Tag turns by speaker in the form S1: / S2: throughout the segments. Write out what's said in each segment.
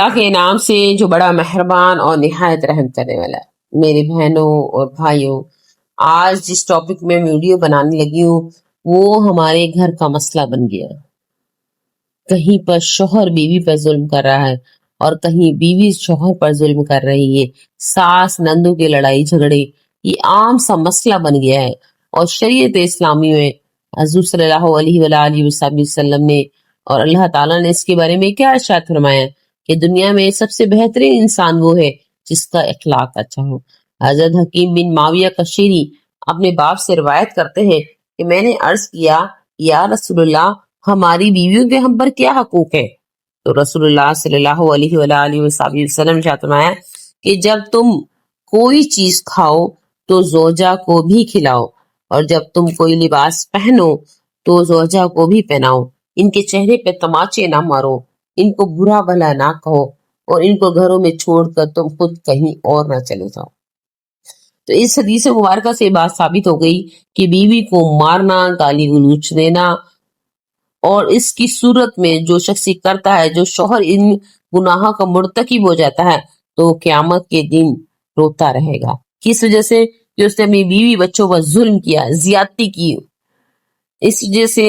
S1: اللہ کے نام سے جو بڑا مہربان اور نہایت رحم کرنے والا ہے۔ میرے بہنوں اور بھائیوں، آج جس ٹاپک میں ویڈیو بنانے لگی ہوں وہ ہمارے گھر کا مسئلہ بن گیا۔ کہیں پر شوہر بیوی پر ظلم کر رہا ہے اور کہیں بیوی شوہر پر ظلم کر رہی ہے۔ ساس نندوں کی لڑائی جھگڑے یہ عام سا مسئلہ بن گیا ہے، اور شریعت اسلامی میں حضور صلی اللہ علیہ وآلہ وسلم نے اور اللہ تعالیٰ نے اس کے بارے میں کیا ارشاد فرمایا کہ دنیا میں سب سے بہترین انسان وہ ہے جس کا اخلاق اچھا ہو۔ حضرت حکیم بن معاویہ کشیری اپنے باپ سے روایت کرتے ہیں کہ میں نے عرض کیا، یا رسول اللہ، ہماری بیویوں کے ہم پر کیا حقوق ہے؟ تو رسول اللہ صلی اللہ علیہ وآلہ وسلم نے فرمایا کہ جب تم کوئی چیز کھاؤ تو زوجہ کو بھی کھلاؤ، اور جب تم کوئی لباس پہنو تو زوجہ کو بھی پہناؤ۔ ان کے چہرے پہ تماچے نہ مارو، ان کو برا بھلا نہ کہو، اور ان کو گھروں میں چھوڑ کر تم خود کہیں اور نہ چلے جاؤ۔ تو اس حدیث مبارکہ سے بات ثابت ہو گئی کہ بیوی کو مارنا، گالی گلوچ دینا، اور اس کی صورت میں جو شخص کرتا ہے، جو شوہر ان گناہوں کا مرتکب ہو جاتا ہے، تو قیامت کے دن روتا رہے گا۔ کس وجہ سے؟ کہ اس نے اپنی بیوی بچوں پر ظلم کیا، زیادتی کی۔ اس وجہ سے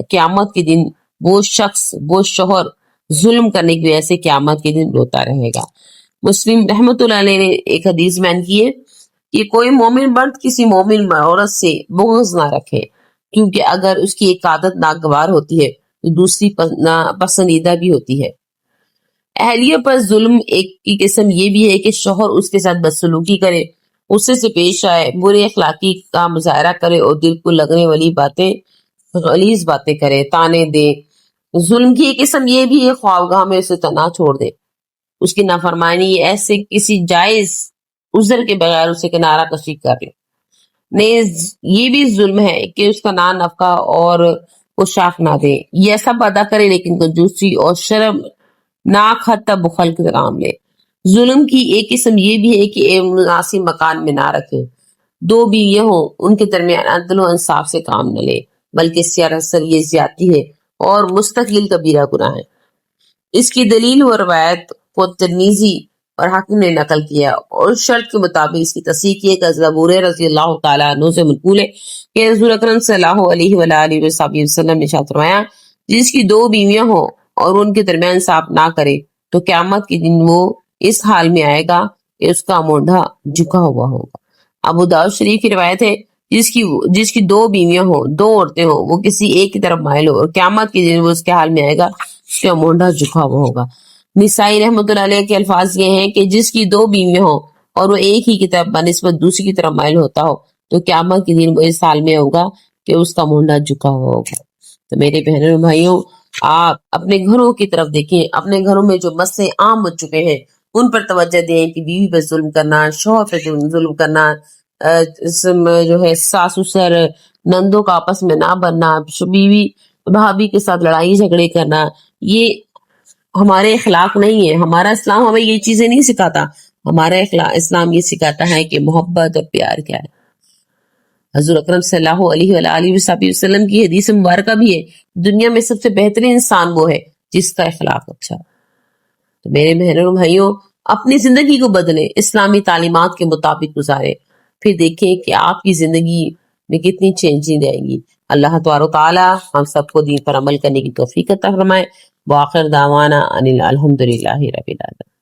S1: قیامت کے دن وہ شخص، وہ شوہر ظلم کرنے کی وجہ سے قیامت کے دن روتا رہے گا۔ مسلم رحمۃ اللہ علیہ نے ایک حدیث بیان کی ہے کہ کوئی مومن مرد کسی مومن عورت سے بغض نہ رکھے، کیونکہ اگر اس کی ایک عادت ناگوار ہوتی ہے تو دوسری پسندیدہ بھی ہوتی ہے۔ اہلیہ پر ظلم ایک کی قسم یہ بھی ہے کہ شوہر اس کے ساتھ بدسلوکی کرے، غصے سے پیش آئے، برے اخلاقی کا مظاہرہ کرے، اور دل کو لگنے والی باتیں، غلیظ باتیں کرے، تانے دے۔ ظلم کی ایک قسم یہ بھی ہے خواہگاہ میں اسے تنہا چھوڑ دے، اس کی نافرمانی ایسے کسی جائز عذر کے بغیر اسے کنارہ کشی کر لے۔ نیز یہ بھی ظلم ہے کہ اس کا نان نفقہ اور پوشاک نہ دے، یہ سب ادا کرے لیکن کنجوسی اور شرم ناک حد تک بخل کے کام لے۔ ظلم کی ایک قسم یہ بھی ہے کہ مناسب مکان میں نہ رکھے، دو بیویاں ہوں ان کے درمیان عدل و انصاف سے کام نہ لے، بلکہ سراسر یہ زیادتی ہے اور مستقل کبیرہ گناہ ہے۔ اس کی دلیل و روایت کو ترمذی اور حاکم نے نقل کیا، اور شرط کے مطابق اس کی تصحیح کی ہے کہ ابو ہریرہ رضی اللہ تعالیٰ عنہ سے منقول ہے کہ رسول اکرم صلی اللہ علیہ وآلہ وسلم نے ارشاد فرمایا، جس کی دو بیویاں ہوں اور ان کے درمیان انصاف نہ کرے تو قیامت کے دن وہ اس حال میں آئے گا کہ اس کا مونڈھا جھکا ہوا ہوگا۔ ابو داؤد شریف کی روایت ہے، جس کی دو بیویاں ہوں، دو عورتیں ہوں، وہ کسی ایک کی طرف مائل ہو، اور قیامت کے دن وہ اس کے حال میں آئے گا اس کا مونڈھا جھکا ہوا ہوگا۔ نسائی رحمۃ اللہ علیہ کے الفاظ یہ ہیں کہ جس کی دو بیویاں ہوں اور وہ ایک ہی کی طرف بنسبت دوسری کی طرف مائل ہوتا ہو تو قیامت کے دن وہ اس حال میں ہوگا کہ اس کا مونڈھا جھکا ہوا ہوگا۔ تو میرے بہنوں اور بھائیوں، آپ اپنے گھروں کی طرف دیکھیں، اپنے گھروں میں جو مسئلے عام ہو چکے ہیں ان پر توجہ دیں کہ بیوی پر ظلم کرنا، شوہر پر ظلم کرنا، جو ہے ساس سسر نندوں کا آپس میں نہ بننا، بیوی بھابھی کے ساتھ لڑائی جھگڑے کرنا، یہ ہمارے اخلاق نہیں ہے۔ ہمارا اسلام ہمیں یہ چیزیں نہیں سکھاتا۔ ہمارا اسلام یہ سکھاتا ہے کہ محبت اور پیار کیا ہے۔ حضور اکرم صلی اللہ علیہ وآلہ وسلم کی حدیث مبارکہ بھی ہے، دنیا میں سب سے بہترین انسان وہ ہے جس کا اخلاق اچھا۔ تو میرے بہنوں بھائیوں، اپنی زندگی کو بدلیں، اسلامی تعلیمات کے مطابق گزاریں، پھر دیکھیں کہ آپ کی زندگی میں کتنی چینجنگ رہے گی۔ اللہ تبارک و تعالی ہم سب کو دین پر عمل کرنے کی توفیق عطا فرمائے۔ وآخر دعوانا ان الحمد للہ رب العالمین۔